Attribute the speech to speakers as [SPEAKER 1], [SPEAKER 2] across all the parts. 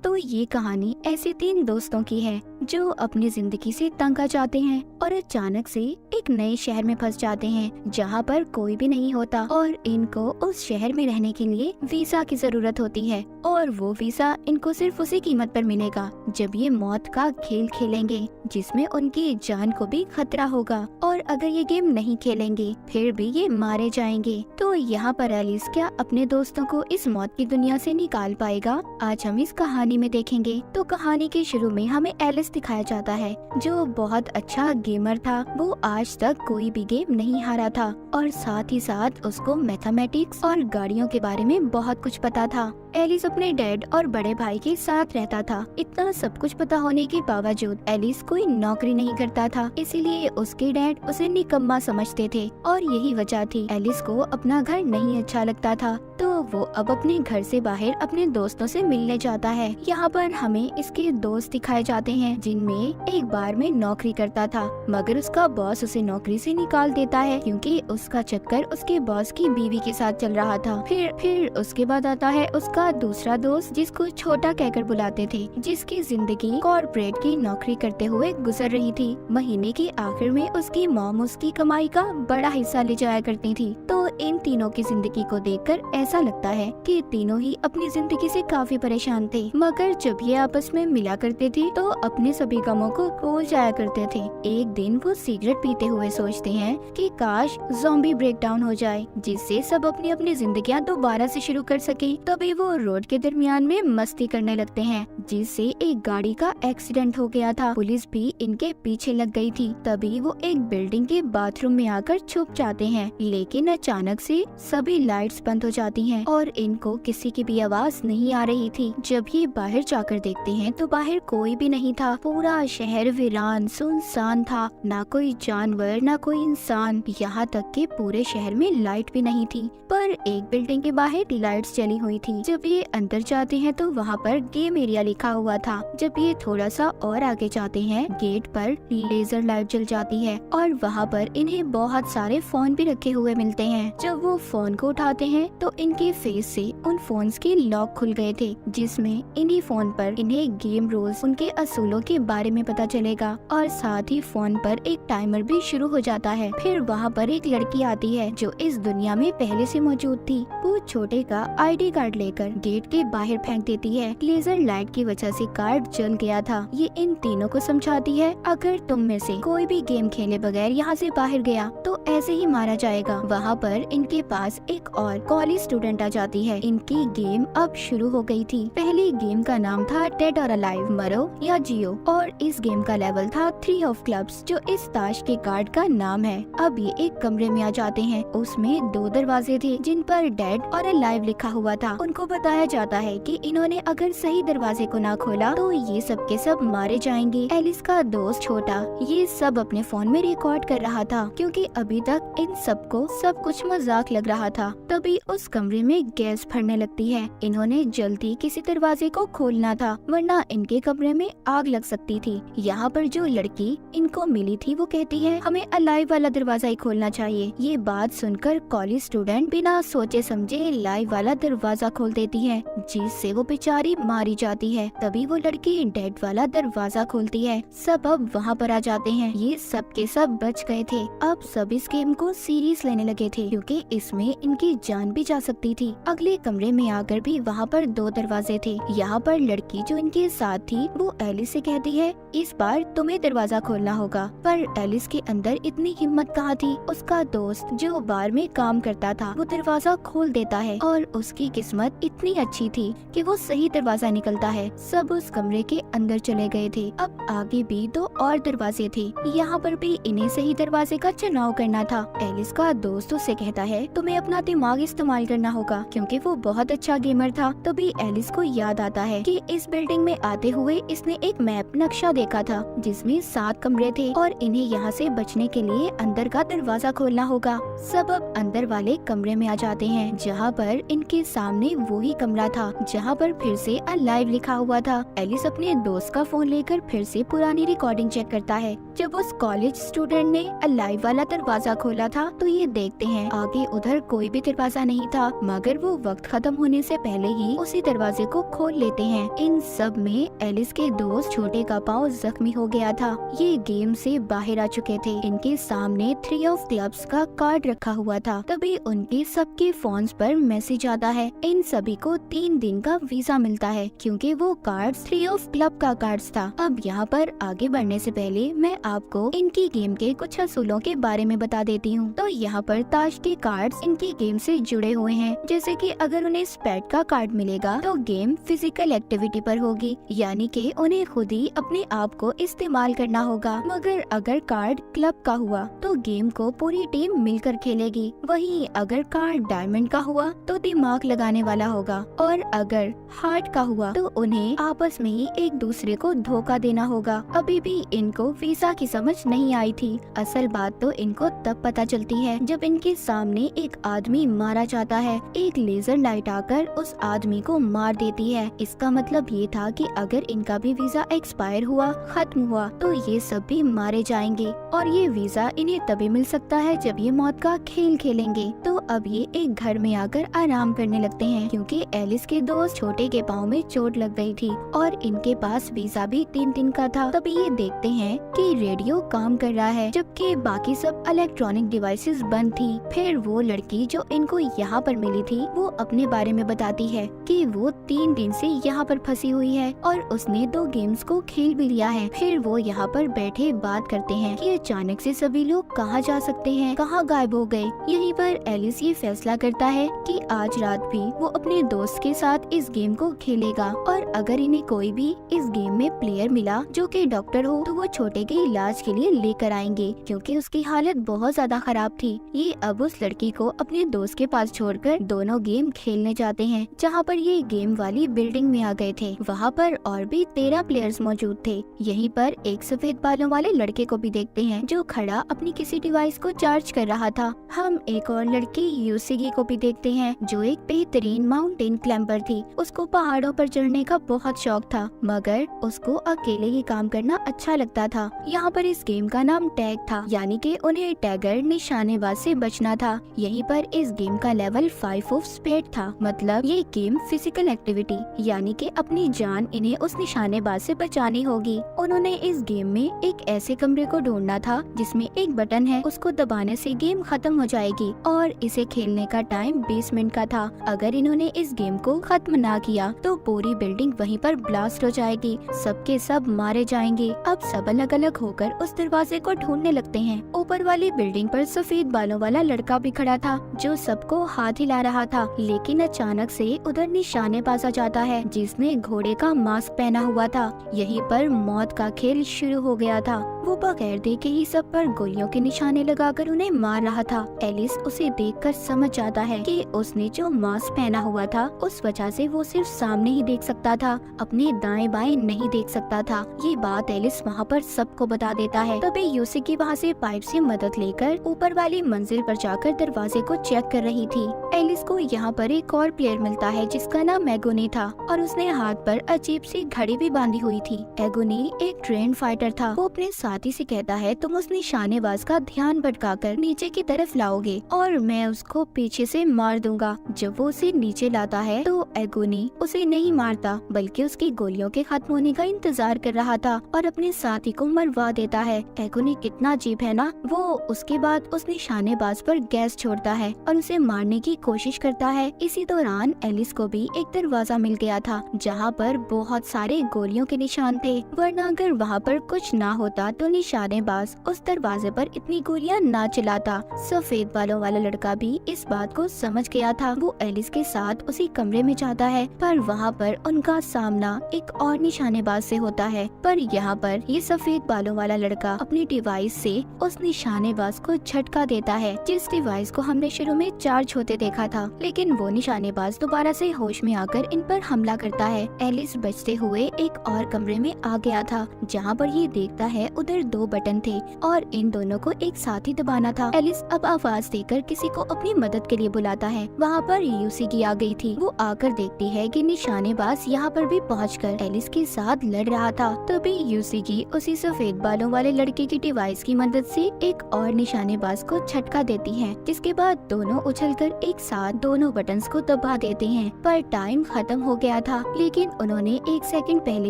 [SPEAKER 1] तो ये कहानी ऐसे 3 दोस्तों की है जो अपनी जिंदगी से तंग आ जाते हैं और अचानक से एक नए शहर में फंस जाते हैं जहाँ पर कोई भी नहीं होता और इनको उस शहर में रहने के लिए वीजा की जरूरत होती है और वो वीजा इनको सिर्फ उसी कीमत पर मिलेगा जब ये मौत का खेल खेलेंगे जिसमें उनकी जान को भी खतरा होगा और अगर ये गेम नहीं खेलेंगे फिर भी ये मारे जाएंगे। तो यहाँ पर एलिस क्या अपने दोस्तों को इस मौत की दुनिया से निकाल पाएगा, आज हम इस कहानी में देखेंगे। तो कहानी के शुरू में हमें एलिस दिखाया जाता है जो बहुत अच्छा गेमर था। वो आज तक कोई भी गेम नहीं हारा था और साथ ही साथ उसको मैथमेटिक्स और गाड़ियों के बारे में बहुत कुछ पता था। एलिस अपने डैड और बड़े भाई के साथ रहता था। इतना सब कुछ पता होने के बावजूद एलिस कोई नौकरी नहीं करता था, इसीलिए उसके डैड उसे निकम्मा समझते थे और यही वजह थी एलिस को अपना घर नहीं अच्छा लगता था। तो वो अब अपने घर से बाहर अपने दोस्तों से मिलने जाता है। यहाँ पर हमें इसके दोस्त दिखाए जाते हैं जिनमें एक बार में नौकरी करता था मगर उसका बॉस उसे नौकरी से निकाल देता है क्योंकि उसका चक्कर उसके बॉस की बीवी के साथ चल रहा था। फिर उसके बाद आता है उसका दूसरा दोस्त जिसको छोटा कहकर बुलाते थे, जिसकी जिंदगी कॉर्पोरेट की नौकरी करते हुए गुजर रही थी। महीने के आखिर में उसकी मॉम उसकी कमाई का बड़ा हिस्सा ले जाया करती थी। तो इन तीनों की जिंदगी को देखकर ऐसा लगता है कि तीनों ही अपनी जिंदगी से काफी परेशान थे, मगर जब ये आपस में मिला करते थे तो अपने सभी गमों को भूल जाया करते थे। एक दिन वो सिगरेट पीते हुए सोचते हैं कि काश ज़ॉम्बी ब्रेकडाउन हो जाए जिससे सब अपनी अपनी जिंदगियां दोबारा से शुरू कर सके। तभी वो रोड के दरमियान में मस्ती करने लगते हैं जिससे एक गाड़ी का एक्सीडेंट हो गया था। पुलिस भी इनके पीछे लग गई थी। तभी वो एक बिल्डिंग के बाथरूम में आकर छुप जाते हैं, लेकिन अचानक से सभी लाइट्स बंद हो जाती हैं और इनको किसी की भी आवाज नहीं आ रही थी। जब ये बाहर जाकर देखते हैं तो बाहर कोई भी नहीं था। पूरा शहर वीरान सुनसान था, ना कोई जानवर ना कोई इंसान, यहाँ तक कि पूरे शहर में लाइट भी नहीं थी। पर एक बिल्डिंग के बाहर लाइट्स जली हुई थी। जब ये अंदर जाते हैं तो वहाँ पर गेम एरिया लिखा हुआ था। जब ये थोड़ा सा और आगे जाते हैं गेट पर लेजर लाइट जल जाती है और वहाँ पर इन्हें बहुत सारे फोन भी रखे हुए मिलते हैं। जब वो फोन को उठाते हैं तो इनके फेस से उन फोन्स के लॉक खुल गए थे, जिसमें इन्हीं फोन पर इन्हें गेम रूल्स उनके असूलों के बारे में पता चलेगा और साथ ही फोन पर एक टाइमर भी शुरू हो जाता है। फिर वहाँ पर एक लड़की आती है जो इस दुनिया में पहले से मौजूद थी। वो छोटे का आईडी कार्ड लेकर गेट के बाहर फेंक देती है। लेजर लाइट की वजह से कार्ड जल गया था। ये इन तीनों को समझाती है अगर तुम में से कोई भी गेम खेले बगैर यहाँ से बाहर गया तो ऐसे ही मारा जाएगा। वहाँ पर इनके पास एक और कॉलेज स्टूडेंट आ जाती है। इनकी गेम अब शुरू हो गई थी। पहली गेम का नाम था डेड और अलाइव, मरो या जियो, और इस गेम का लेवल था 3 ऑफ क्लब्स जो इस ताश के कार्ड का नाम है। अब ये एक कमरे में आ जाते हैं। उसमें 2 दरवाजे थे जिन पर डेड और अलाइव लिखा हुआ था। उनको बताया जाता है कि इन्होंने अगर सही दरवाजे को ना खोला तो ये सब के सब मारे जाएंगे। एलिस का दोस्त छोटा ये सब अपने फोन में रिकॉर्ड कर रहा था क्योंकि अभी तक इन सबको सब कुछ मजाक लग रहा था। तभी उस कमरे में गैस भरने लगती है। इन्होंने जल्दी किसी दरवाजे को खोलना था वरना इनके कमरे में आग लग सकती थी। यहाँ पर जो लड़की इनको मिली थी वो कहती है हमें अलाइव वाला दरवाजा ही खोलना चाहिए। ये बात सुनकर कॉलेज स्टूडेंट बिना सोचे समझे लाइव वाला दरवाजा खोल देती है जिससे वो बेचारी मारी जाती है। तभी वो लड़की डेड वाला दरवाजा खोलती है। सब अब वहाँ पर आ जाते हैं। ये सब के सब बच गए थे। अब सब इस गेम को सीरियस लेने लगे थे क्योंकि इसमें इनकी जान भी जा सकती थी। अगले कमरे में आकर भी वहाँ पर 2 दरवाजे थे। यहाँ पर लड़की जो इनके साथ थी वो एलिस से कहती है इस बार तुम्हें दरवाजा खोलना होगा। पर एलिस के अंदर इतनी हिम्मत कहाँ थी। उसका दोस्त जो बार में काम करता था वो दरवाजा खोल देता है और उसकी किस्मत इतनी अच्छी थी कि वो सही दरवाजा निकलता है। सब उस कमरे के अंदर चले गए थे। अब आगे भी 2 और दरवाजे थे। यहाँ पर भी इन्हें सही दरवाजे का चुनाव करना था। एलिस का दोस्त उससे कहता है तुम्हें अपना दिमाग इस्तेमाल करना होगा क्योंकि वो बहुत अच्छा गेमर था। तभी एलिस को याद आता है कि इस बिल्डिंग में आते हुए इसने एक मैप नक्शा देखा था जिसमें 7 कमरे थे और इन्हें यहाँ से बचने के लिए अंदर का दरवाजा खोलना होगा। सब अब अंदर वाले कमरे में आ जाते हैं, जहाँ पर इनके सामने वही कमरा था जहाँ पर फिर से अलाइव लिखा हुआ था। एलिस अपने दोस्त का फोन लेकर फिर से पुरानी रिकॉर्डिंग चेक करता है। जब उस कॉलेज स्टूडेंट ने अलाइव वाला दरवाजा खोला था तो ये देखते हैं आगे उधर कोई भी दरवाजा नहीं था, मगर वो वक्त खत्म होने से पहले ही उसी दरवाजे को खोल लेते हैं। इन सब में एलिस के दोस्त छोटे का पाँव जख्मी हो गया था। ये गेम से बाहर आ चुके थे। इनके सामने 3 ऑफ क्लब्स का कार्ड रखा हुआ था। तभी उनके सबके फोन्स पर मैसेज आता है। इन सभी को 3 दिन का वीजा मिलता है क्योंकि वो कार्ड 3 ऑफ क्लब का कार्ड था। अब यहाँ पर आगे बढ़ने से पहले मैं आपको इनकी गेम के कुछ असूलों के बारे में बता देती हूँ। तो यहाँ पर ताश के कार्ड्स इनकी गेम से जुड़े हुए हैं, जैसे कि अगर उन्हें स्पेड का कार्ड मिलेगा तो गेम फिजिकल एक्टिविटी पर होगी, यानी कि उन्हें खुद ही अपने आप को इस्तेमाल करना होगा। मगर अगर कार्ड क्लब का हुआ तो गेम को पूरी टीम मिलकर खेलेगी। वहीं अगर कार्ड डायमंड का हुआ तो दिमाग लगाने वाला होगा, और अगर हार्ट का हुआ तो उन्हें आपस में ही एक दूसरे को धोखा देना होगा। अभी भी इनको वीजा की समझ नहीं आई थी। असल बात तो इनको तब पता चलती है जब इनके सामने एक आदमी मारा जाता है। एक लेजर लाइट आकर उस आदमी को मार देती है। इसका मतलब ये था कि अगर इनका भी वीजा एक्सपायर हुआ, खत्म हुआ, तो ये सब भी मारे जाएंगे और ये वीजा इन्हें तभी मिल सकता है जब ये मौत का खेल खेलेंगे। तो अब ये एक घर में आकर आराम करने लगते हैं क्योंकि एलिस के दोस्त छोटे के पाँव में चोट लग गई थी और इनके पास वीजा भी 3 दिन का था। तभी ये देखते हैं कि रेडियो काम कर रहा है जबकि बाकी सब इलेक्ट्रॉनिक डिवाइसेस बंद थी। फिर वो लड़की जो इनको यहाँ पर मिली थी वो अपने बारे में बताती है कि वो 3 दिन से यहाँ पर फंसी हुई है और उसने 2 गेम्स को खेल भी लिया है। फिर वो यहाँ पर बैठे बात करते हैं कि अचानक से सभी लोग कहाँ जा सकते हैं, कहाँ गायब हो गए। यहीं पर एलिस ये फैसला करता है कि आज रात भी वो अपने दोस्त के साथ इस गेम को खेलेगा और अगर इन्हें कोई भी इस गेम में प्लेयर मिला जो कि डॉक्टर हो तो वो छोटे के इलाज के लिए लेकर आएंगे क्योंकि उसकी हालत बहुत ज्यादा खराब थी। ये अब उस लड़की को अपने दोस्त के पास छोड़कर दोनों गेम खेलने जाते हैं। जहाँ पर ये गेम वाली बिल्डिंग में आ गए थे वहाँ पर और भी 13 प्लेयर्स मौजूद थे। यहीं पर एक सफेद बालों वाले लड़के को भी देखते हैं जो खड़ा अपनी किसी डिवाइस को चार्ज कर रहा था। हम एक और लड़की यूसीगी को भी देखते हैं जो एक बेहतरीन माउंटेन क्लाइंबर थी। उसको पहाड़ों पर चढ़ने का बहुत शौक था मगर उसको अकेले ही काम करना अच्छा लगता था। यहाँ पर इस गेम का नाम टैग था, यानी कि उन्हें टैगर निशानेबाज से बचना था। यहीं पर इस गेम का लेवल 5 ऑफ स्पेड था, मतलब ये गेम फिजिकल एक्टिविटी यानी कि अपनी जान इन्हें उस निशानेबाज से बचानी होगी। उन्होंने इस गेम में एक ऐसे कमरे को ढूंढना था जिसमें एक बटन है, उसको दबाने से गेम खत्म हो जाएगी और इसे खेलने का टाइम 20 मिनट का था। अगर इन्होंने इस गेम को खत्म ना किया तो पूरी बिल्डिंग वहीं पर ब्लास्ट हो जाएगी, सबके सब मारे जाएंगे। अब सब अलग अलग होकर उस दरवाजे को ढूंढने लगते हैं। ऊपर वाली बिल्डिंग पर सफेद बालों वाला लड़का भी खड़ा था जो सबको हाथ हिला रहा था, लेकिन अचानक से उधर निशानेबाज आ जाता है जिसने घोड़े का मास्क पहना हुआ था। यहीं पर मौत का खेल शुरू हो गया था। वो बगैर देखे ही सब पर गोलियों के निशाने लगाकर उन्हें मार रहा था। एलिस उसे देखकर समझ जाता है कि उसने जो मास्क पहना हुआ था उस वजह से वो सिर्फ सामने ही देख सकता था, अपने दाएं बाएं नहीं देख सकता था। ये बात एलिस वहाँ पर सबको बता देता है। तभी यूसीगी वहाँ से पाइप से मदद लेकर ऊपर वाली मंजिल पर जाकर दरवाजे को चेक कर रही थी। एलिस को यहाँ पर एक और प्लेयर मिलता है जिसका नाम एगोनी था और उसने हाथ पर अजीब सी घड़ी भी बांधी हुई थी। एगोनी एक ट्रेन फाइटर था। वो अपने साथी से कहता है तुम उस निशानेबाज का ध्यान भटकाकर नीचे की तरफ लाओगे और मैं उसको पीछे से मार दूंगा। जब वो उसे नीचे लाता है तो एगोनी उसे नहीं मारता बल्कि उसकी गोलियों के खत्म होने का इंतजार कर रहा था और अपने साथी को मरवा देता है। एगोनी कितना अजीब है ना। वो उसके बाद उस निशानेबाज पर गैस छोड़ता है और उसे मारने की कोशिश करता है। इसी दौरान एलिस को भी एक दरवाजा मिल गया था जहाँ पर बहुत सारे गोलियों के निशान थे, वरना अगर वहाँ पर कुछ ना होता तो निशानेबाज उस दरवाजे पर इतनी गोलियां ना चलाता। सफेद बालों वाला लड़का भी इस बात को समझ गया था। वो एलिस के साथ उसी कमरे में जाता है, पर वहाँ पर उनका सामना एक और निशानेबाज से होता है। पर यहाँ पर ये सफेद बालों वाला लड़का अपनी डिवाइस से उस निशानेबाज को झटका देता है, जिस डिवाइस को हमने शुरू में चार्ज होते देखा था। लेकिन वो निशानेबाज दोबारा से होश में आकर इन पर हमला करता है। एलिस बचते हुए एक और कमरे में आ गया था, जहाँ पर ये देखता है उधर 2 बटन थे और इन दोनों को एक साथ ही दबाना था। एलिस अब आवाज देकर किसी को अपनी मदद के लिए बुलाता है। वहाँ पर यूसीगी आ गई थी। वो आकर देखती है कि निशानेबाज यहाँ पर भी पहुंचकर एलिस के साथ लड़ रहा था। तभी यूसीगी उसी सफेद बालों वाले लड़के की डिवाइस की मदद से एक और निशानेबाज को झटका देती है, जिसके बाद दोनों उछलकर एक साथ दोनों बटन्स को दबा देते हैं। पर टाइम खत्म हो गया था, लेकिन उन्होंने 1 सेकंड पहले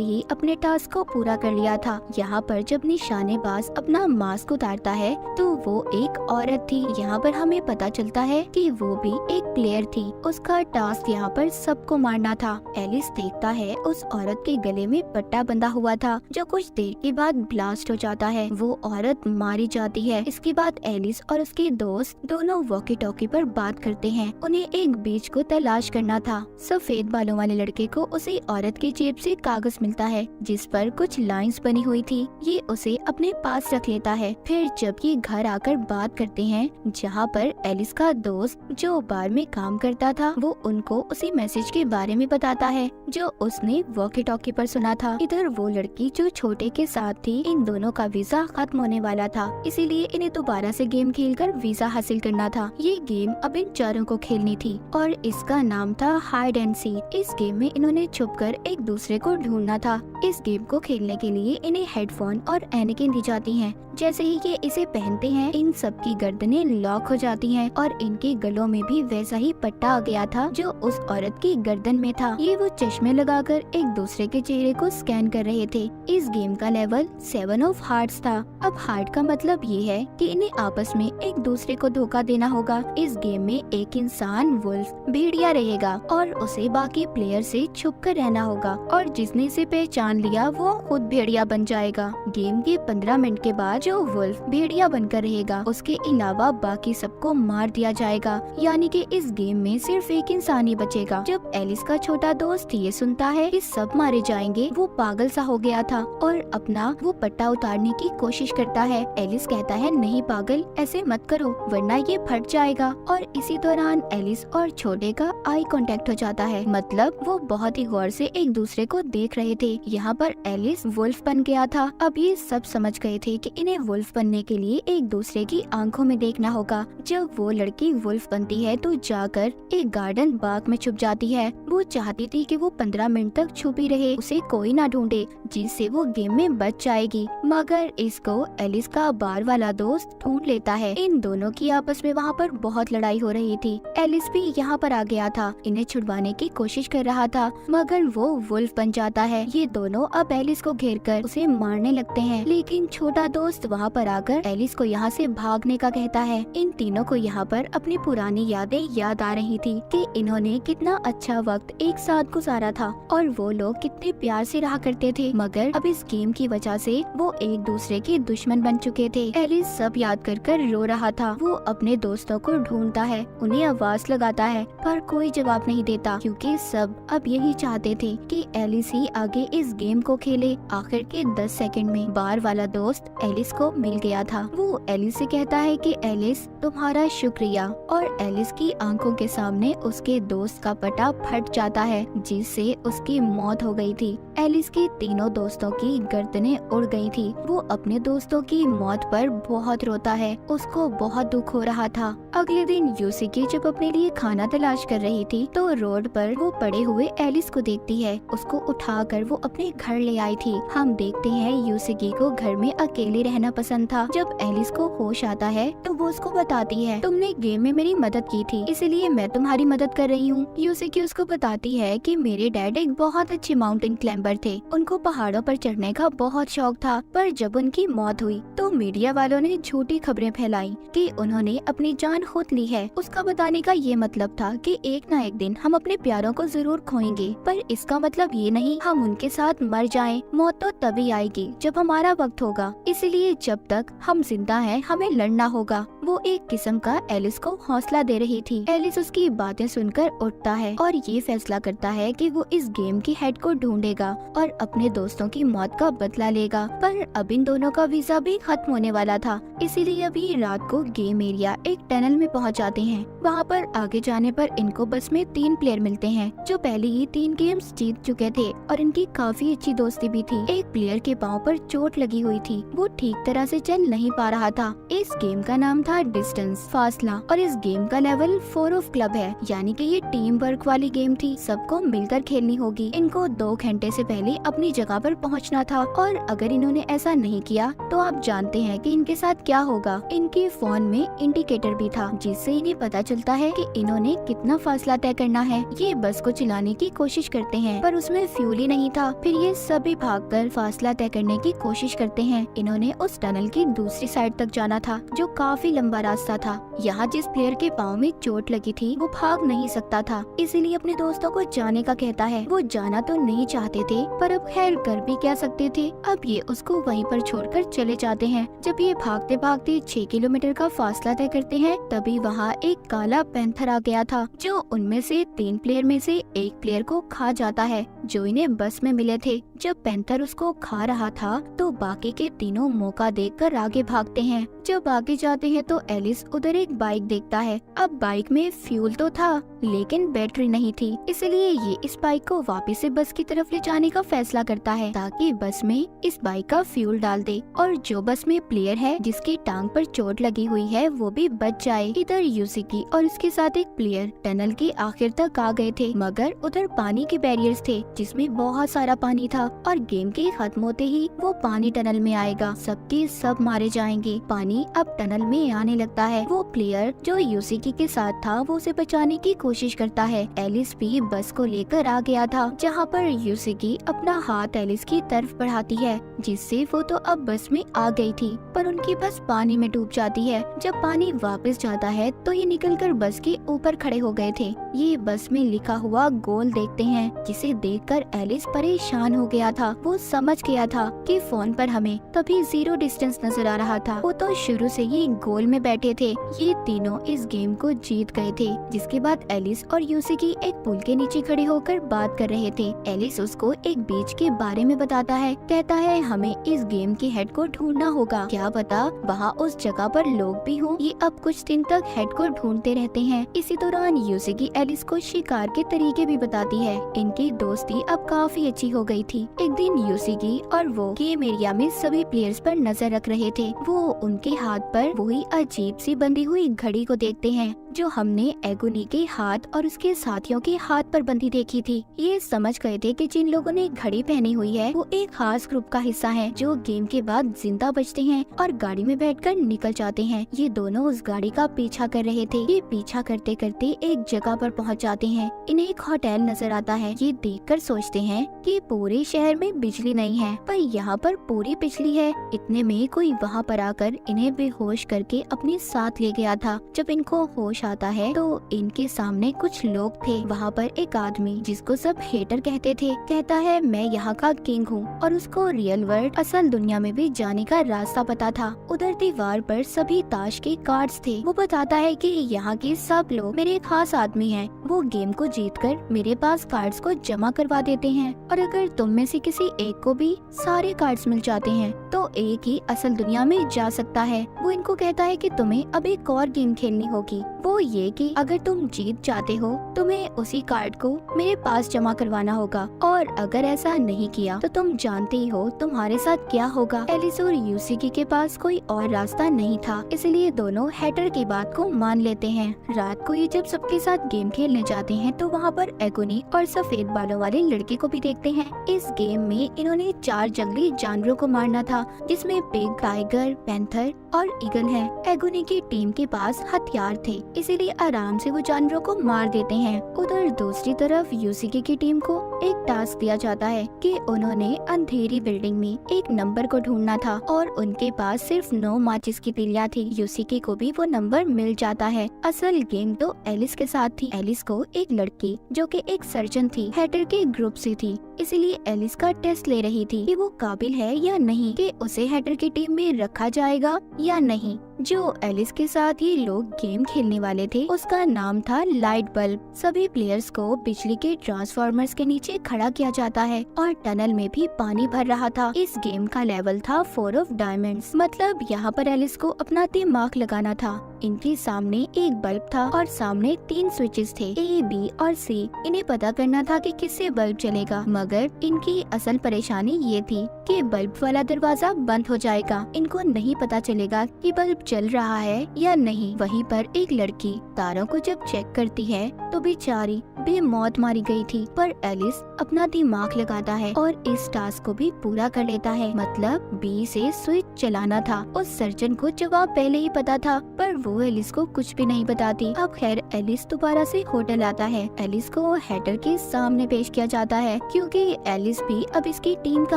[SPEAKER 1] ही अपने टास्क को पूरा कर लिया था। यहाँ पर जब निशानेबाज अपना मास्क उतारता है तो वो एक औरत थी। यहाँ पर हमें पता चलता है कि वो भी एक प्लेयर थी। उसका टास्क यहाँ पर सबको मारना था। एलिस देखता है उस औरत के गले में पट्टा बंधा हुआ था, जो कुछ देर के बाद ब्लास्ट हो जाता है। वो औरत मारी जाती है। इसके बाद एलिस और उसके दोस्त दोनों वॉकी टॉकी पर बात करते हैं। उन्हें एक बीच को तलाश करना था। सफेद बालों वाले लड़के को उसी औरत की जेब से कागज मिलता है, जिस पर कुछ लाइंस बनी हुई थी। ये उसे अपने पास रख लेता है। फिर जब ये घर आकर बात करते हैं, जहाँ पर एलिस का दोस्त जो बार में काम करता था, वो उनको उसी मैसेज के बारे में बताता है जो उसने वॉकी टॉकी पर सुना था। इधर वो लड़की जो छोटे के साथ थी, इन दोनों का वीजा खत्म होने वाला था, इसीलिए इन्हें दोबारा से गेम खेलकर वीजा हासिल करना था। ये गेम अब इन चारों को खेलनी थी और इसका नाम था हाइड एंड सीक। इस गेम में इन्होंने छुपकर एक दूसरे को ढूंढना था। इस गेम को खेलने के लिए इन्हें हेडफोन और ऐनकें दी जाती हैं। जैसे ही ये इसे पहनते हैं, इन सब की गर्दनें लॉक हो जाती हैं और इनके गलों में भी वैसा ही पट्टा आ गया था जो उस औरत की गर्दन में था। ये वो चश्मे लगाकर एक दूसरे के चेहरे को स्कैन कर रहे थे। इस गेम का लेवल 7 ऑफ हार्ट्स था। अब हार्ट का मतलब ये है कि इन्हें आपस में एक दूसरे को धोखा देना होगा। इस गेम में एक इंसान वुल्फ भेड़िया रहेगा और उसे बाकी प्लेयर से छुप कर रहना होगा, और जिसने इसे पहचान लिया वो खुद भेड़िया बन जाएगा। गेम के 15 मिनट के बाद जो वुल्फ भेड़िया बनकर रहेगा, उसके अलावा बाकी सबको मार दिया जाएगा। यानी कि इस गेम में सिर्फ एक इंसान ही बचेगा। जब एलिस का छोटा दोस्त ये सुनता है कि सब मारे जाएंगे, वो पागल सा हो गया था और अपना वो पट्टा उतारने की कोशिश करता है। एलिस कहता है, नहीं पागल, ऐसे मत करो वरना ये फट जाएगा। और इसी दौरान एलिस और छोटे का आई कांटेक्ट हो जाता है, मतलब वो बहुत ही गौर से एक दूसरे को देख रहे थे। यहाँ पर एलिस वुल्फ बन गया था। अब ये सब समझ गए थे कि इन्हें वुल्फ बनने के लिए एक दूसरे की आंखों में देखना होगा। जब वो लड़की वुल्फ बनती है तो जाकर एक गार्डन बाग में छुप जाती है। वो चाहती थी कि वो 15 मिनट तक छुपी रहे, उसे कोई ना ढूंढे, जिससे वो गेम में बच जाएगी। मगर इसको एलिस का बार वाला दोस्त ढूंढ लेता है। इन दोनों की आपस में वहाँ पर बहुत लड़ाई हो रही थी। एलिस भी यहाँ पर आ गया था, इन्हें छुड़वाने की कोशिश कर रहा था, मगर वो वुल्फ बन जाता है। ये दोनों अब एलिस को घेरकर उसे मारने लगते हैं, लेकिन छोटा दोस्त वहाँ पर आकर एलिस को यहाँ से भागने का कहता है। इन तीनों को यहाँ पर अपनी पुरानी यादें याद आ रही थी कि इन्होंने कितना अच्छा वक्त एक साथ गुजारा था और वो लोग कितने प्यार से रहा करते थे। मगर अब इस गेम की वजह से वो एक दूसरे के दुश्मन बन चुके थे। एलिस सब याद कर रो रहा था। वो अपने दोस्तों को ढूंढता है, उन्हें आवाज लगाता है, पर कोई जवाब नहीं देता, क्योंकि सब अब यही चाहते थे कि एलिस ही आगे इस गेम को खेले। आखिर के 10 सेकंड में बार वाला दोस्त एलिस को मिल गया था। वो एलिस से कहता है कि एलिस, तुम्हारा शुक्रिया, और एलिस की आंखों के सामने उसके दोस्त का पटा फट जाता है, जिससे उसकी मौत हो गई थी। एलिस के तीनों दोस्तों की गर्दनें उड़ गई थी। वो अपने दोस्तों की मौत पर बहुत रोता है, उसको बहुत दुख हो रहा था। अगले दिन यूसिकी जब अपने लिए खाना तलाश कर रही थी तो रोड पर वो पड़े हुए एलिस को देखती है। उसको उठाकर वो अपने घर ले आई थी। हम देखते हैं यूसिकी को घर में अकेले रहना पसंद था। जब एलिस को होश आता है तो वो उसको बताती है, तुमने गेम में मेरी मदद की थी, इसलिए मैं तुम्हारी मदद कर रही हूँ। यूसिकी उसको बताती है कि मेरे डैड एक बहुत अच्छे माउंटेन क्लाइंबर क्लाइंबर थे। उनको पहाड़ों पर चढ़ने का बहुत शौक था, पर जब उनकी मौत हुई तो मीडिया वालों ने झूठी खबरें फैलाई कि उन्होंने अपनी जान खुद ली है। उसका बताने का ये मतलब था कि एक न एक दिन हम अपने प्यारों को जरूर खोएंगे, पर इसका मतलब ये नहीं हम उनके साथ मर जाएं। मौत तो तभी आएगी जब हमारा वक्त होगा, इसलिए जब तक हम जिंदा हैं हमें लड़ना होगा। वो एक किस्म का एलिस को हौसला दे रही थी। एलिस उसकी बातें सुनकर उठता है और ये फैसला करता है कि वो इस गेम की हेड को ढूंढेगा और अपने दोस्तों की मौत का बदला लेगा। पर अब इन दोनों का वीजा भी खत्म होने वाला था, इसीलिए अभी रात को गेम एरिया एक टनल में पहुंच जाते हैं। वहाँ पर आगे जाने पर इनको बस में 3 प्लेयर मिलते हैं जो पहले ही 3 गेम्स जीत चुके थे और इनकी काफी अच्छी दोस्ती भी थी। एक प्लेयर के पाँव पर चोट लगी हुई थी, वो ठीक तरह से चल नहीं पा रहा था। इस गेम का नाम था डिस्टेंस, फासला, और इस गेम का लेवल 4 ऑफ क्लब है, यानी कि ये टीम वर्क वाली गेम थी। सबको मिलकर खेलनी होगी। इनको 2 घंटे से पहले अपनी जगह पर पहुंचना था और अगर इन्होंने ऐसा नहीं किया तो आप जानते हैं कि इनके साथ क्या होगा। इनके फोन में इंडिकेटर भी था जिससे इन्हें पता चलता है कि इन्होंने कितना फासला तय करना है। ये बस को चलाने की कोशिश करते हैं पर उसमें फ्यूल ही नहीं था। फिर ये सभी भागकर फासला तय करने की कोशिश करते हैं। इन्होंने उस टनल की दूसरी साइड तक जाना था जो काफी लंबा रास्ता था। यहाँ जिस प्लेयर के पाँव में चोट लगी थी वो भाग नहीं सकता था, इसीलिए अपने दोस्तों को जाने का कहता है। वो जाना तो नहीं चाहते थे पर अब खैर कर भी क्या सकते थे। अब ये उसको वहीं पर छोड़कर चले जाते हैं। जब ये भागते भागते 6 किलोमीटर का फासला तय करते हैं तभी वहाँ एक काला पैंथर आ गया था जो उनमें से 3 प्लेयर में से एक प्लेयर को खा जाता है जो इन्हें बस में मिले थे। जब पैंथर उसको खा रहा था तो बाकी के तीनों मौका देखकर आगे भागते हैं। जब आगे जाते हैं तो एलिस उधर एक बाइक देखता है। अब बाइक में फ्यूल तो था लेकिन बैटरी नहीं थी, इसलिए ये इस बाइक को वापस से बस की तरफ ले जाने का फैसला करता है ताकि बस में इस बाइक का फ्यूल डाल दे और जो बस में प्लेयर है जिसकी टांग पर चोट लगी हुई है वो भी बच जाए। इधर यूसिकी और उसके साथ एक प्लेयर टनल के आखिर तक आ गए थे, मगर उधर पानी के बैरियर्स थे जिसमें बहुत सारा पानी था और गेम के खत्म होते ही वो पानी टनल में आएगा। सबके सब मारे जाएंगे। पानी अब टनल में आने लगता है। वो प्लेयर जो यूसिकी के साथ था वो उसे बचाने की कोशिश करता है। एलिस भी बस को लेकर आ गया था जहाँ पर यूसिकी अपना हाथ एलिस की तरफ बढ़ाती है जिससे वो तो अब बस में आ गई थी पर उनकी बस पानी में डूब जाती है। जब पानी वापस जाता है तो ये निकलकर बस के ऊपर खड़े हो गए थे। ये बस में लिखा हुआ गोल देखते हैं जिसे देखकर एलिस परेशान हो गया था। वो समझ गया था कि फोन पर हमें तभी 0 डिस्टेंस नजर आ रहा था। वो तो शुरू से ही गोल में बैठे थे। ये तीनों इस गेम को जीत गए थे। जिसके बाद एलिस और यूसिकी एक पुल के नीचे खड़े होकर बात कर रहे थे। एलिस उसको एक बीच के बारे में बताता है। कहता है हमें इस गेम के हेड को ढूंढना होगा, क्या पता वहाँ उस जगह पर लोग भी हों। ये अब कुछ दिन तक हेड को ढूंढते रहते हैं। इसी दौरान यूसिकी एलिस को शिकार के तरीके भी बताती है। इनकी दोस्ती अब काफी अच्छी हो गई थी। एक दिन यूसिकी और वो गेम एरिया में सभी प्लेयर्स पर नजर रख रहे थे। वो उनके हाथ पर वही अजीब सी बंधी हुई घड़ी को देखते हैं जो हमने एगोनी के हाथ और उसके साथियों के हाथ पर बंधी देखी थी। ये समझ गए थे कि जिन लोगों ने घड़ी पहनी हुई है वो एक खास ग्रुप का हिस्सा है जो गेम के बाद जिंदा बचते हैं और गाड़ी में बैठकर निकल जाते हैं। ये दोनों उस गाड़ी का पीछा कर रहे थे। ये पीछा करते करते एक जगह पर पहुंच जाते हैं। इन्हें एक होटल नजर आता है। ये देखकर सोचते हैं कि पूरे शहर में बिजली नहीं है पर यहाँ पर पूरी बिजली है। इतने में कोई वहाँ पर आकर इन्हें बेहोश करके अपने साथ ले गया था। जब इनको होश आता है तो इनके सामने कुछ लोग थे। वहाँ पर एक आदमी जिसको सब हेटर कहते थे कहता है मैं यहाँ का किंग हूँ और उसको रियल वर्ल्ड असल दुनिया में भी जाने का रास्ता पता था। उधर दीवार पर सभी ताश के कार्ड्स थे। वो बताता है कि यहाँ के सब लोग मेरे खास आदमी हैं। वो गेम को जीतकर मेरे पास कार्ड्स को जमा करवा देते हैं और अगर तुम में से किसी एक को भी सारे कार्ड्स मिल जाते हैं तो एक ही असल दुनिया में जा सकता है। वो इनको कहता है कि तुम्हें अब एक और गेम खेलनी होगी। वो ये कि अगर तुम जीत जाते हो तुम्हें उसी कार्ड को मेरे पास जमा करवाना होगा और अगर ऐसा नहीं किया तो तुम जानते ही हो तुम्हारे साथ क्या होगा। एलिस और यूसिकी के पास कोई और रास्ता नहीं था, इसलिए दोनों हैटर की बात को मान लेते हैं। रात को ये जब सबके साथ गेम खेलने जाते हैं तो वहाँ पर एगोनी और सफेद बालों वाले लड़के को भी देखते हैं। इस गेम में इन्होंने 4 जंगली जानवरों को मारना था जिसमें पिग, टाइगर, पैंथर और ईगल है। एगोनी की टीम के पास हथियार थे इसीलिए आराम से वो जानवरों को मार देते हैं। उधर दूसरी तरफ यूसीके की टीम को एक टास्क दिया जाता है कि उन्होंने अंधेरी बिल्डिंग में एक नंबर को ढूंढना था और उनके पास सिर्फ 9 माचिस की तीलियां थी। यूसीके को भी वो नंबर मिल जाता है। असल गेम तो एलिस के साथ थी। एलिस को एक लड़की जो कि एक सर्जन थी, हैटर के ग्रुप से थी, इसीलिए एलिस का टेस्ट ले रही थी कि वो काबिल है या नहीं, कि उसे हैटर की टीम में रखा जाएगा या नहीं। जो एलिस के साथ ये लोग गेम खेलने वाले थे उसका नाम था लाइट बल्ब। सभी प्लेयर्स को बिजली के ट्रांसफार्मर्स के नीचे खड़ा किया जाता है और टनल में भी पानी भर रहा था। इस गेम का लेवल था 4 ऑफ डायमंड्स, मतलब यहाँ पर एलिस को अपना दिमाग लगाना था। इनके सामने एक बल्ब था और सामने 3 स्विचेस थे, A, B और C। इन्हें पता करना था कि किससे बल्ब चलेगा, मगर इनकी असल परेशानी ये थी कि बल्ब वाला दरवाजा बंद हो जाएगा। इनको नहीं पता चलेगा कि बल्ब चल रहा है या नहीं। वहीं पर एक लड़की तारों को जब चेक करती है तो बेचारी बेमौत मारी गई थी, पर एलिस अपना दिमाग लगाता है और इस टास्क को भी पूरा कर लेता है। मतलब B से स्विच चलाना था। उस सर्जन को जवाब पहले ही पता था, पर वो एलिस को कुछ भी नहीं बताती। अब खैर एलिस दोबारा से होटल आता है। एलिस को हैटर के सामने पेश किया जाता है क्योंकि एलिस भी अब इसकी टीम का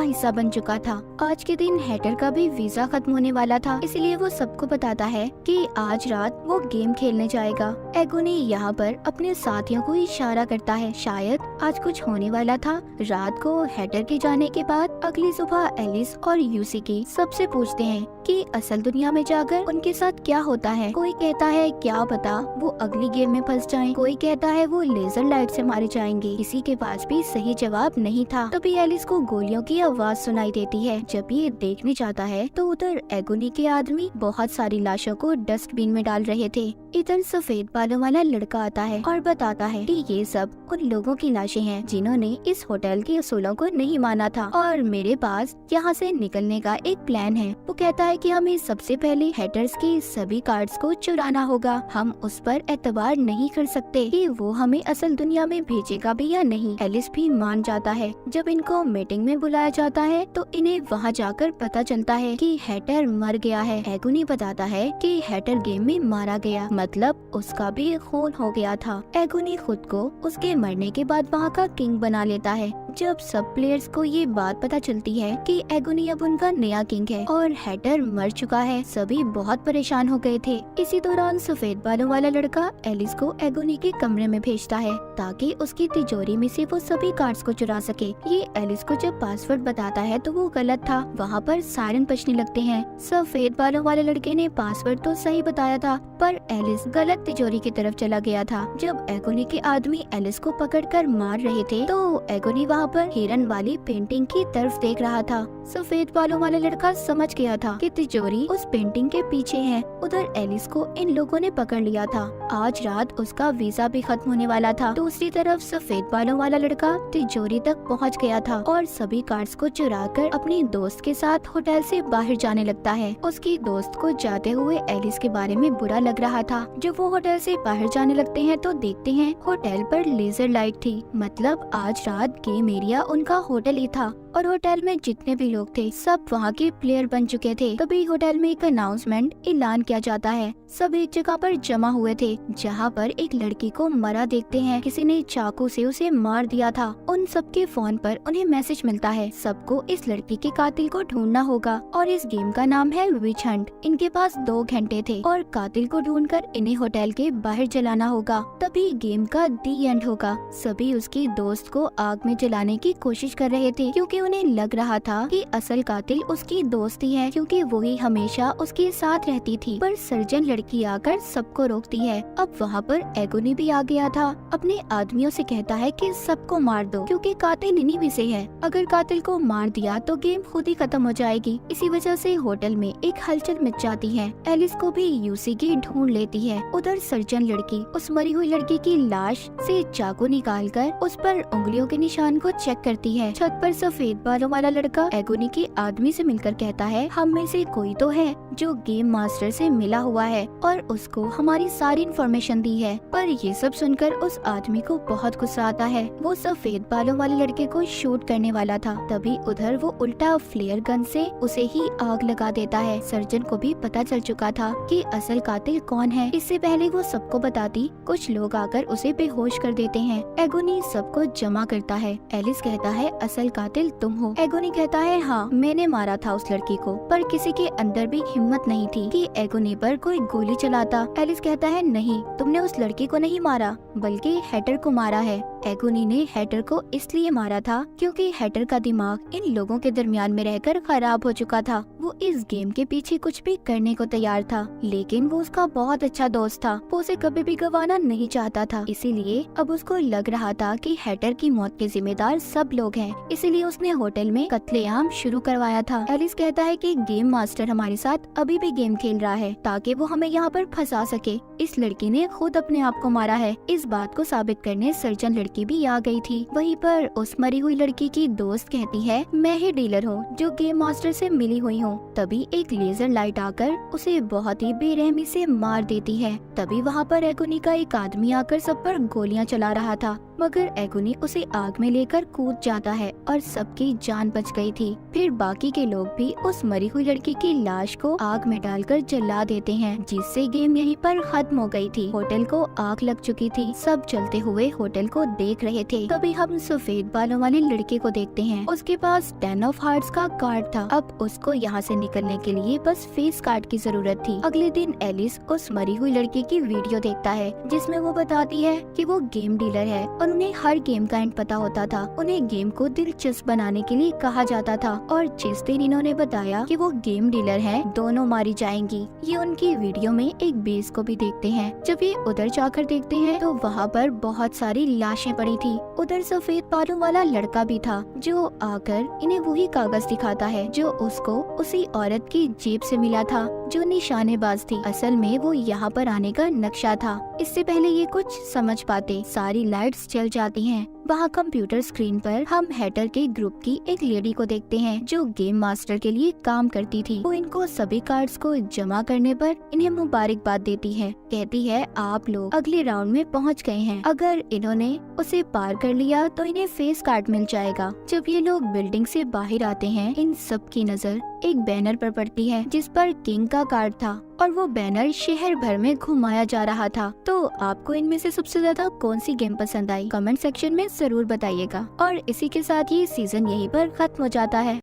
[SPEAKER 1] हिस्सा बन चुका था। आज के दिन हैटर का भी वीजा खत्म होने वाला था, इसलिए वो सबको बताता है कि आज रात वो गेम खेलने जाएगा। एगोनी यहाँ पर अपने साथियों को इशारा करता है, शायद आज कुछ होने वाला था। रात को हैटर के जाने के बाद अगली सुबह एलिस और यूसीके सबसे पूछते हैं कि असल दुनिया में जाकर उनके साथ क्या होता है। कोई कहता है क्या पता वो अगली गेम में फंस जाएं, कोई कहता है वो लेजर लाइट से मारे जाएंगे। किसी के पास भी सही जवाब नहीं था। तभी एलिस को गोलियों की आवाज सुनाई देती है। जब ये देखने जाता है तो उधर एगोनी के आदमी बहुत सारी लाशों को डस्टबिन में डाल रहे थे। इधर सफेद बालों वाला लड़का आता है और बताता है कि ये सब उन लोगों की लाशें हैं जिन्होंने इस होटल के असूलों को नहीं माना था और मेरे पास यहाँ से निकलने का एक प्लान है। वो कहता है कि हमें सबसे पहले हैटर्स के सभी कार्ड्स को चुराना होगा। हम उस पर एतबार नहीं कर सकते कि वो हमें असल दुनिया में भेजेगा भी या नहीं। एलिस भी मान जाता है। जब इनको मीटिंग में बुलाया जाता है तो इन्हें वहाँ जाकर पता चलता है कि हैटर मर गया है। एगोनी बताता है कि हैटर गेम में मारा गया, मतलब उसका भी खून हो गया था। एगोनी खुद को उसके मरने के बाद वहाँ का किंग बना लेता है। जब सब प्लेयर्स को ये बात पता चलती है कि एगोनी अब उनका नया किंग है और हैटर मर चुका है, सभी बहुत परेशान हो गए थे। इसी दौरान सफेद बालों वाला लड़का एलिस को एगोनी के कमरे में भेजता है ताकि उसकी तिजोरी में से वो सभी कार्ड्स को चुरा सके। ये एलिस को जब पासवर्ड बताता है तो वो गलत था। वहाँ पर सायरन बजने लगते हैं। सफेद बालों वाले लड़के ने पासवर्ड तो सही बताया था, पर एलिस गलत तिजोरी की तरफ चला गया था। जब एगोनी के आदमी एलिस को पकड़कर मार रहे थे तो एगोनी वहाँ पर हिरन वाली पेंटिंग की तरफ देख रहा था। सफेद बालों वाला लड़का समझ गया था कि तिजोरी उस पेंटिंग के पीछे है। उधर एलिस को इन लोगों ने पकड़ लिया था। आज रात उसका वीजा भी खत्म होने वाला था। दूसरी तरफ सफेद बालों वाला लड़का तिजोरी तक पहुंच गया था और सभी कार्ड्स को चुराकर अपनी दोस्त के साथ होटल से बाहर जाने लगता है। उसकी दोस्त को जाते हुए एलिस के बारे में बुरा लग रहा था। जब वो होटल से बाहर जाने लगते हैं तो देखते हैं होटल पर लेजर लाइट थी, मतलब आज रात गेम एरिया उनका होटल ही था और होटल में जितने भी लोग थे सब वहाँ के प्लेयर बन चुके थे। तभी होटल में एक अनाउंसमेंट ऐलान किया जाता है। सब एक जगह पर जमा हुए थे जहाँ पर एक लड़की को मरा देखते हैं। किसी ने चाकू से उसे मार दिया था। उन सबके फोन पर उन्हें मैसेज मिलता है, सबको इस लड़की के कातिल को ढूंढना होगा और इस गेम का नाम है विच हंट। इनके पास 2 घंटे थे और कातिल को ढूंढकर इन्हें होटल के बाहर जलाना होगा, तभी गेम का दी एंड होगा। सभी उसकी दोस्त को आग में जलाने की कोशिश कर रहे थे क्योंकि उन्हें लग रहा था कि असल कातिल उसकी दोस्त ही है, क्योंकि वही हमेशा उसके साथ रहती थी। पर सर्जन लड़की आकर सबको रोकती है। अब वहाँ पर एगोनी भी आ गया था। अपने आदमियों से कहता है कि सबको मार दो क्योंकि कातिल इन्हीं में से है। अगर कातिल को मार दिया तो गेम खुद ही खत्म हो जाएगी। इसी वजह से होटल में एक हलचल मच जाती है। एलिस को भी यूसीके ढूंढ लेती है। उधर सर्जन लड़की उस मरी हुई लड़की की लाश से चाकू निकालकर उस पर उंगलियों के निशान को चेक करती है। छत पर सफेद सफेद बालों वाला लड़का एगोनी के आदमी से मिलकर कहता है, हम में से कोई तो है जो गेम मास्टर से मिला हुआ है और उसको हमारी सारी इन्फॉर्मेशन दी है। पर ये सब सुनकर उस आदमी को बहुत गुस्सा आता है। वो सफेद बालों वाले लड़के को शूट करने वाला था, तभी उधर वो उल्टा फ्लेयर गन से उसे ही आग लगा देता है। सर्जन को भी पता चल चुका था कि असल कातिल कौन है। इससे पहले वो सबको बताती, कुछ लोग आकर उसे बेहोश कर देते हैं। एगोनी सबको जमा करता है। एलिस कहता है, असल कातिल तुम हो। एगोनी कहता है, हाँ मैंने मारा था उस लड़की को, पर किसी के अंदर भी हिम्मत नहीं थी कि एगोनी पर कोई गोली चलाता। एलिस कहता है, नहीं तुमने उस लड़की को नहीं मारा बल्कि हैटर को मारा है। एगोनी ने हैटर को इसलिए मारा था क्योंकि हैटर का दिमाग इन लोगों के दरमियान में रहकर खराब हो चुका था। वो इस गेम के पीछे कुछ भी करने को तैयार था, लेकिन वो उसका बहुत अच्छा दोस्त था। वो उसे कभी भी गंवाना नहीं चाहता था, इसीलिए अब उसको लग रहा था कि हैटर की मौत के जिम्मेदार सब लोग हैं। इसीलिए उसने होटल में कत्लेआम शुरू करवाया था। एलिस कहता है कि गेम मास्टर हमारे साथ अभी भी गेम खेल रहा है ताकि वो हमें यहाँ पर फंसा सके। इस लड़की ने खुद अपने आप को मारा है। इस बात को साबित करने सर्जन लड़की भी आ गई थी। वहीं पर उस मरी हुई लड़की की दोस्त कहती है, मैं ही डीलर हूँ जो गेम मास्टर से मिली हुई हूँ। तभी एक लेजर लाइट आकर उसे बहुत ही बेरहमी से मार देती है। तभी वहाँ पर एगोनी का एक आदमी आकर सब पर गोलियां चला रहा था, मगर एगोनी उसे आग में लेकर कूद जाता है और सबकी जान बच गई थी। फिर बाकी के लोग भी उस मरी हुई लड़की की लाश को आग में डालकर जला देते हैं, जिससे गेम यहीं पर खत्म हो गई थी। होटल को आग लग चुकी थी। सब जलते हुए होटल को देख रहे थे। तभी हम सफेद बालों वाले लड़के को देखते हैं। उसके पास 10 ऑफ हार्ट्स का कार्ड था। अब उसको यहाँ से निकलने के लिए बस फेस कार्ड की जरूरत थी। अगले दिन एलिस उस मरी हुई लड़की की वीडियो देखता है, जिसमें वो बताती है कि वो गेम डीलर है और उन्हें हर गेम का एंड पता होता था। उन्हें गेम को दिलचस्प बनाने के लिए कहा जाता था, और जिस दिन इन्होंने बताया कि वो गेम डीलर हैं, दोनों मारी जाएंगी। ये उनकी वीडियो में एक बेस को भी देखते हैं। जब ये उधर जाकर देखते हैं तो वहाँ पर बहुत सारी लाशें पड़ी थी। उधर सफेद बालों वाला लड़का भी था, जो आकर इन्हें वही कागज दिखाता है जो उसको उसी औरत की जेब से मिला था जो निशानेबाज थी। असल में वो यहाँ पर आने का नक्शा था। इससे पहले ये कुछ समझ पाते, सारी लाइट्स जल जाती हैं। वहाँ कंप्यूटर स्क्रीन पर हम हैटर के ग्रुप की एक लेडी को देखते हैं जो गेम मास्टर के लिए काम करती थी। वो इनको सभी कार्ड्स को जमा करने पर इन्हें मुबारकबाद देती है। कहती है, आप लोग अगले राउंड में पहुँच गए हैं। अगर इन्होंने उसे पार कर लिया तो इन्हें फेस कार्ड मिल जाएगा। जब ये लोग बिल्डिंग से बाहर आते हैं, इन सब की नजर एक बैनर पर पड़ती है जिस पर किंग का कार्ड था, और वो बैनर शहर भर में घुमाया जा रहा था। तो आपको इनमें से सबसे ज्यादा कौन सी गेम पसंद आई? कमेंट सेक्शन में जरूर बताइएगा। और इसी के साथ ये सीजन यहीं पर खत्म हो जाता है।